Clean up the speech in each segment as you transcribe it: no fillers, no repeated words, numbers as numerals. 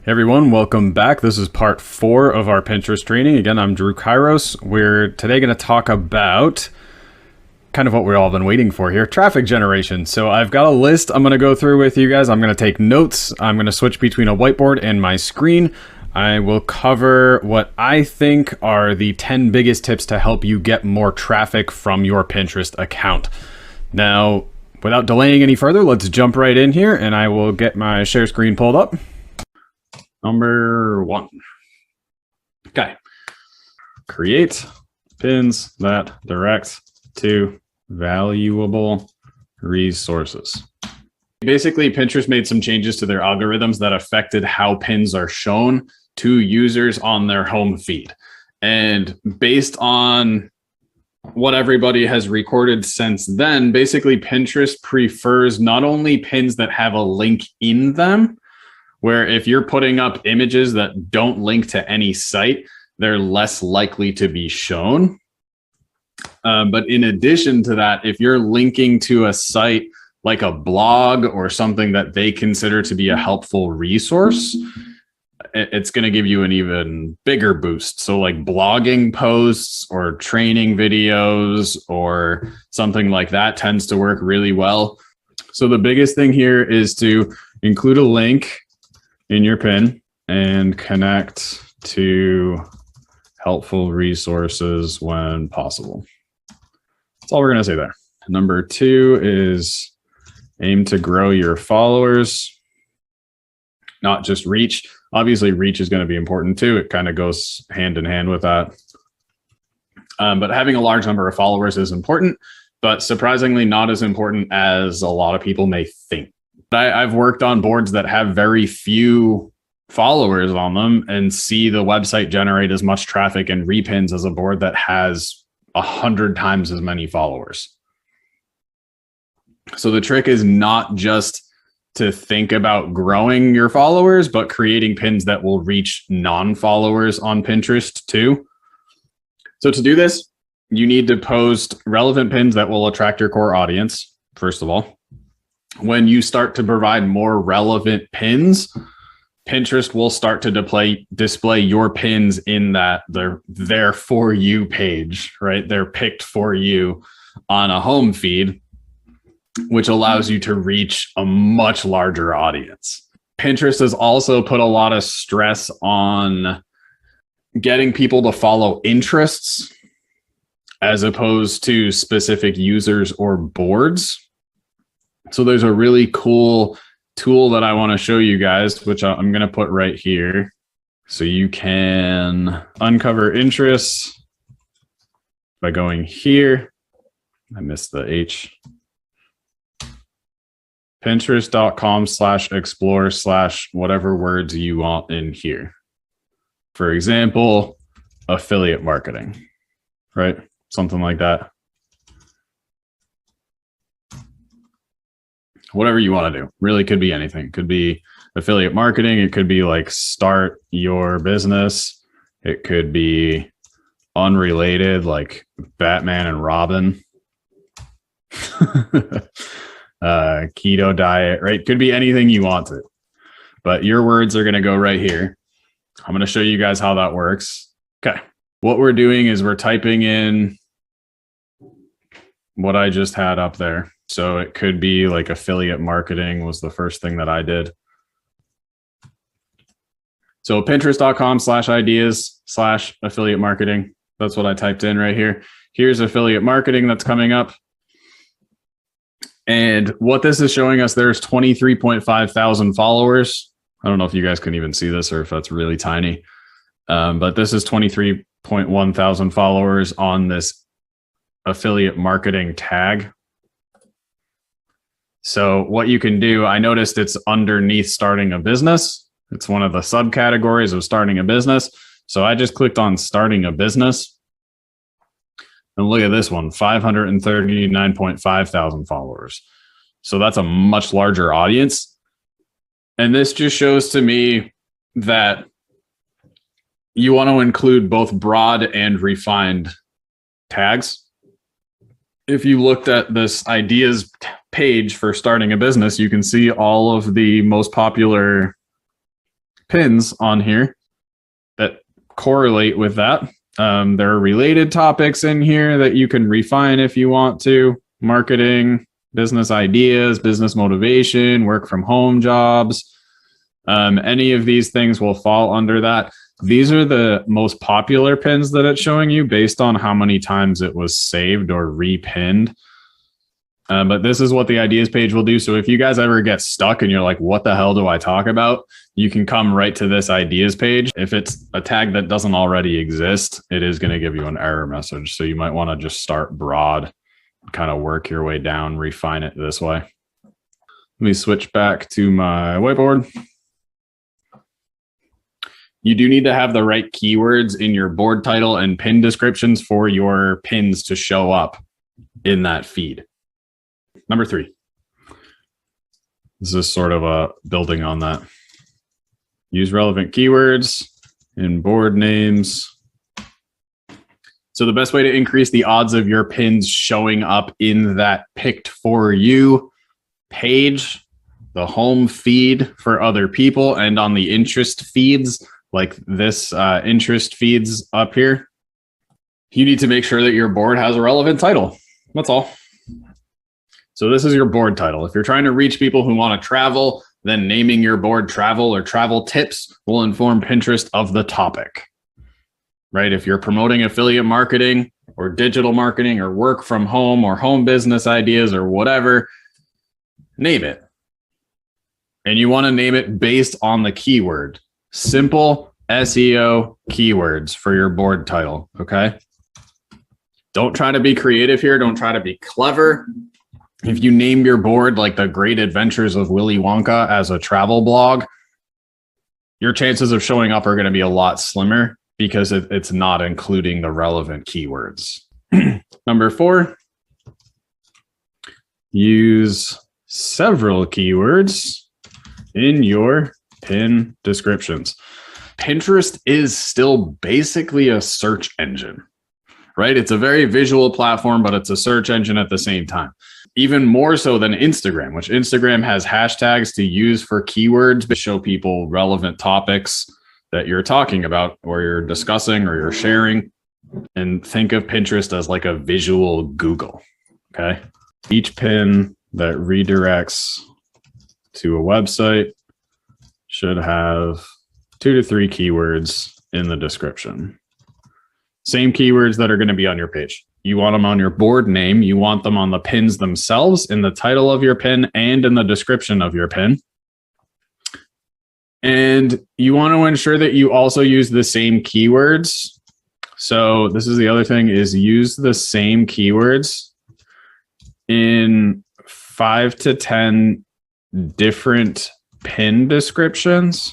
Hey everyone, welcome back. This is part 4 of our Pinterest training. Again, I'm Drew Kairos. We're today going to talk about kind of what we've all been waiting for here, traffic generation. So I've got a list I'm going to go through with you guys. I'm going to take notes. I'm going to switch between a whiteboard and my screen. I will cover what I think are the 10 biggest tips to help you get more traffic from your Pinterest account. Now, without delaying any further, let's jump right in here and I will get my share screen pulled up. Number 1. Okay. Create pins that direct to valuable resources. Basically, Pinterest made some changes to their algorithms that affected how pins are shown to users on their home feed. And based on what everybody has recorded since then, basically Pinterest prefers not only pins that have a link in them, where if you're putting up images that don't link to any site, they're less likely to be shown. But in addition to that, if you're linking to a site like a blog or something that they consider to be a helpful resource, it's going to give you an even bigger boost. So like blogging posts or training videos or something like that tends to work really well. So the biggest thing here is to include a link in your pin and connect to helpful resources when possible. That's all we're going to say there. Number 2 is aim to grow your followers, not just reach. Obviously, reach is going to be important too. It kind of goes hand in hand with that. But having a large number of followers is important, but surprisingly not as important as a lot of people may think. I've worked on boards that have very few followers on them and see the website generate as much traffic and repins as a board that has 100 times as many followers. So the trick is not just to think about growing your followers, but creating pins that will reach non-followers on Pinterest too. So to do this, you need to post relevant pins that will attract your core audience, first of all. When you start to provide more relevant pins, Pinterest will start to display your pins in that their for you page, right? They're picked for you on a home feed, which allows you to reach a much larger audience. Pinterest has also put a lot of stress on getting people to follow interests as opposed to specific users or boards. So there's a really cool tool that I want to show you guys, which I'm going to put right here. So you can uncover interests by going here. I missed the H. Pinterest.com/explore/whatever words you want in here. For example, affiliate marketing, right? Something like that. Whatever you want to do. Really could be anything. Could be affiliate marketing. It could be like start your business. It could be unrelated, like Batman and Robin. Keto diet, right? Could be anything you want to. But your words are going to go right here. I'm going to show you guys how that works. Okay. What we're doing is we're typing in what I just had up there. So it could be like affiliate marketing was the first thing that I did. So Pinterest.com/ideas/affiliate marketing. That's what I typed in right here. Here's affiliate marketing that's coming up. And what this is showing us, there's 23.5 thousand followers. I don't know if you guys can even see this or if that's really tiny. But this is 23.1 thousand followers on this affiliate marketing tag. So what you can do, I noticed it's underneath starting a business. It's one of the subcategories of starting a business. So I just clicked on starting a business. And look at this one, 539.5 thousand followers. So that's a much larger audience. And this just shows to me that you want to include both broad and refined tags. If you looked at this ideas page for starting a business, you can see all of the most popular pins on here that correlate with that. There are related topics in here that you can refine if you want to. Marketing, business ideas, business motivation, work from home jobs. Any of these things will fall under that. These are the most popular pins that it's showing you based on how many times it was saved or repinned. But this is what the ideas page will do. So if you guys ever get stuck and you're like, what the hell do I talk about? You can come right to this ideas page. If it's a tag that doesn't already exist, it is going to give you an error message. So you might want to just start broad, kind of work your way down, refine it this way. Let me switch back to my whiteboard. You do need to have the right keywords in your board title and pin descriptions for your pins to show up in that feed. Number 3. This is sort of a building on that. Use relevant keywords in board names. So the best way to increase the odds of your pins showing up in that picked for you page, the home feed for other people, and on the interest feeds, like this interest feeds up here, you need to make sure that your board has a relevant title. That's all. So this is your board title. If you're trying to reach people who want to travel, then naming your board travel or travel tips will inform Pinterest of the topic, right? If you're promoting affiliate marketing or digital marketing or work from home or home business ideas or whatever, name it. And you want to name it based on the keyword. Simple SEO keywords for your board title, okay? Don't try to be creative here. Don't try to be clever. If you name your board like The Great Adventures of Willy Wonka as a travel blog, your chances of showing up are going to be a lot slimmer because it's not including the relevant keywords. Number 4, use several keywords in your pin descriptions. Pinterest is still basically a search engine, right? It's a very visual platform, but it's a search engine at the same time. Even more so than Instagram, which Instagram has hashtags to use for keywords to show people relevant topics that you're talking about or you're discussing or you're sharing. And think of Pinterest as like a visual Google, okay? Each pin that redirects to a website should have 2 to 3 keywords in the description. Same keywords that are going to be on your page. You want them on your board name. You want them on the pins themselves, in the title of your pin, and in the description of your pin. And you want to ensure that you also use the same keywords. So this is the other thing, is use the same keywords in 5 to 10 different pin descriptions.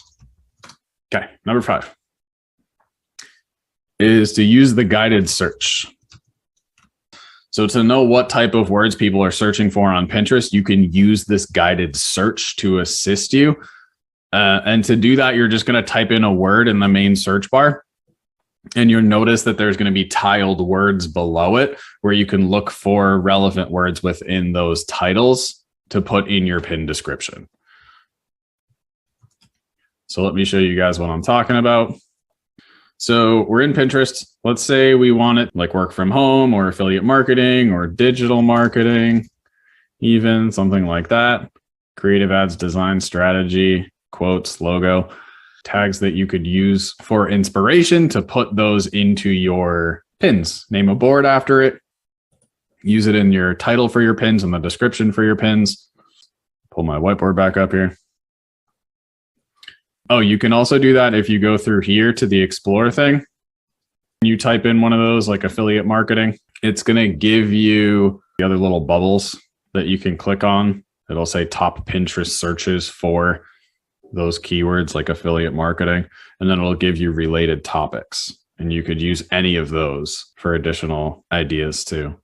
Okay, number 5 is to use the guided search. So to know what type of words people are searching for on Pinterest, you can use this guided search to assist you. And to do that, you're just going to type in a word in the main search bar. And you'll notice that there's going to be tiled words below it where you can look for relevant words within those titles to put in your pin description. So let me show you guys what I'm talking about. So we're in Pinterest. Let's say we want it like work from home or affiliate marketing or digital marketing, even something like that. Creative ads, design strategy, quotes, logo, tags that you could use for inspiration to put those into your pins. Name a board after it. Use it in your title for your pins and the description for your pins. Pull my whiteboard back up here. Oh, you can also do that if you go through here to the Explore thing. You type in one of those like affiliate marketing. It's going to give you the other little bubbles that you can click on. It'll say top Pinterest searches for those keywords like affiliate marketing. And then it'll give you related topics. And you could use any of those for additional ideas too.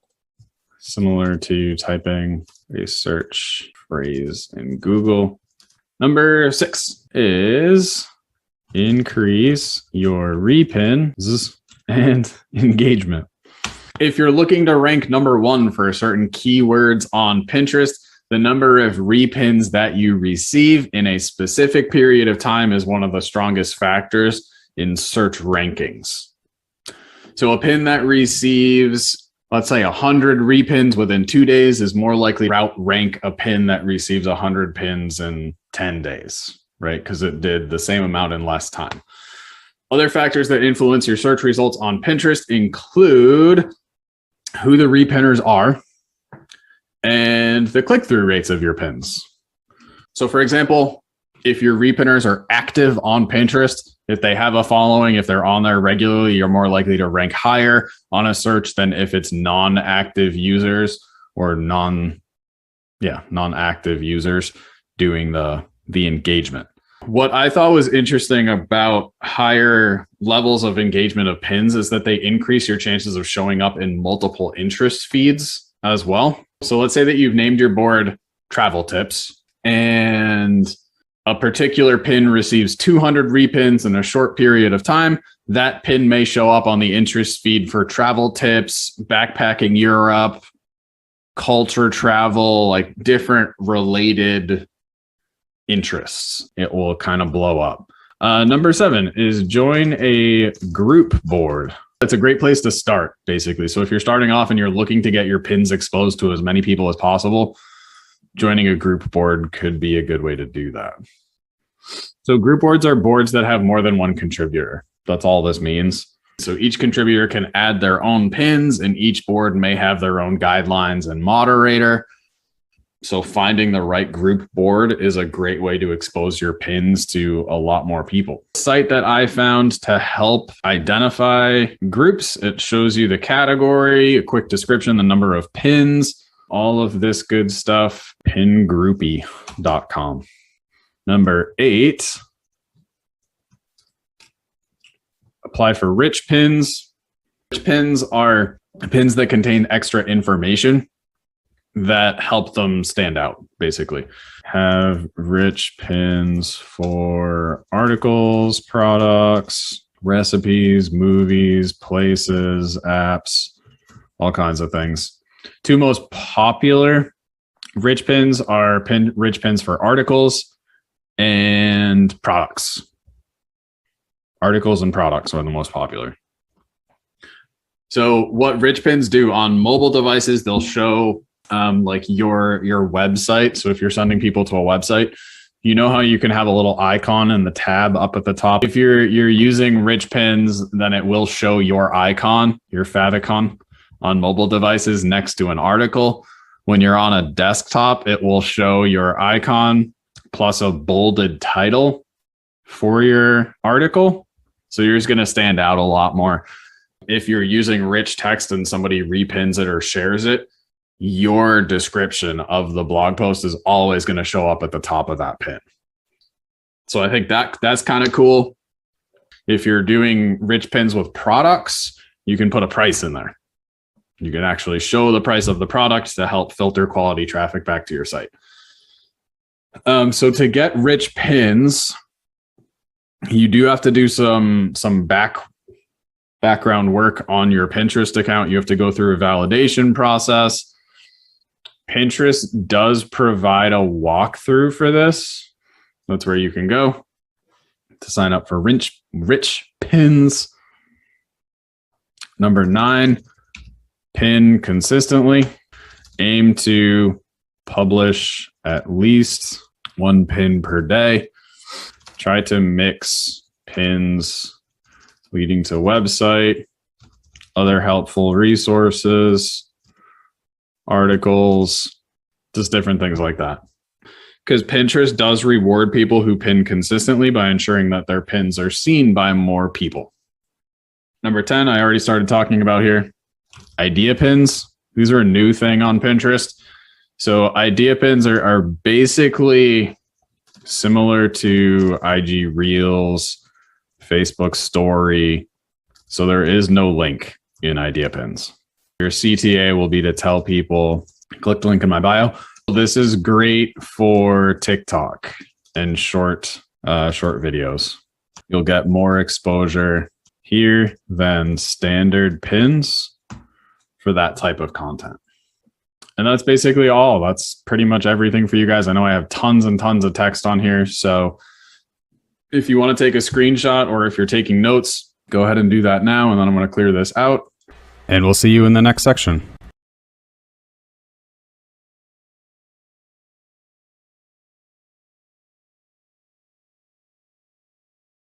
Similar to typing a search phrase in Google. Number 6 is increase your repins and engagement. If you're looking to rank number 1 for certain keywords on Pinterest, The number of repins that you receive in a specific period of time is one of the strongest factors in search rankings. So a pin that receives, let's say, 100 repins within 2 days is more likely to outrank a pin that receives 100 pins in 10 days, right? Because it did the same amount in less time. Other factors that influence your search results on Pinterest include who the repinners are and the click-through rates of your pins. So for example, if your repinners are active on Pinterest, if they have a following, if they're on there regularly, you're more likely to rank higher on a search than if it's non-active users or non-active users doing the engagement. What I thought was interesting about higher levels of engagement of pins is that they increase your chances of showing up in multiple interest feeds as well. So let's say that you've named your board travel tips and a particular pin receives 200 repins in a short period of time. That pin may show up on the interest feed for travel tips, backpacking Europe, culture travel, like different related interests. It will kind of blow up. Number 7 is join a group board. It's a great place to start, basically. So if you're starting off and you're looking to get your pins exposed to as many people as possible, joining a group board could be a good way to do that. So group boards are boards that have more than one contributor. That's all this means. So each contributor can add their own pins, and each board may have their own guidelines and moderator. So finding the right group board is a great way to expose your pins to a lot more people. The site that I found to help identify groups, it shows you the category, a quick description, the number of pins, all of this good stuff, pingroupie.com. Number 8, apply for rich pins. Rich pins are pins that contain extra information that help them stand out, basically. Have rich pins for articles, products, recipes, movies, places, apps, all kinds of things. 2 most popular rich pins are rich pins for articles and products. Articles and products are the most popular. So what rich pins do on mobile devices, they'll show like your website. So if you're sending people to a website, you know how you can have a little icon in the tab up at the top. If you're using rich pins, then it will show your icon, your favicon on mobile devices next to an article. When you're on a desktop, it will show your icon plus a bolded title for your article. So you're just going to stand out a lot more. If you're using rich text and somebody repins it or shares it, your description of the blog post is always going to show up at the top of that pin. So I think that's kind of cool. If you're doing rich pins with products, you can put a price in there. You can actually show the price of the product to help filter quality traffic back to your site. So to get rich pins, you do have to do some background work on your Pinterest account. You have to go through a validation process. Pinterest does provide a walkthrough for this. That's where you can go to sign up for rich pins. Number 9, pin consistently. Aim to publish at least 1 pin per day. Try to mix pins leading to website, other helpful resources, articles, just different things like that. Because Pinterest does reward people who pin consistently by ensuring that their pins are seen by more people. Number 10, I already started talking about here. Idea pins. These are a new thing on Pinterest. So idea pins are basically similar to IG Reels, Facebook Story. So there is no link in idea pins. Your CTA will be to tell people, click the link in my bio. This is great for TikTok and short videos. You'll get more exposure here than standard pins for that type of content. And that's basically all. That's pretty much everything for you guys. I know I have tons and tons of text on here. So if you want to take a screenshot or if you're taking notes, go ahead and do that now. And then I'm going to clear this out. And we'll see you in the next section.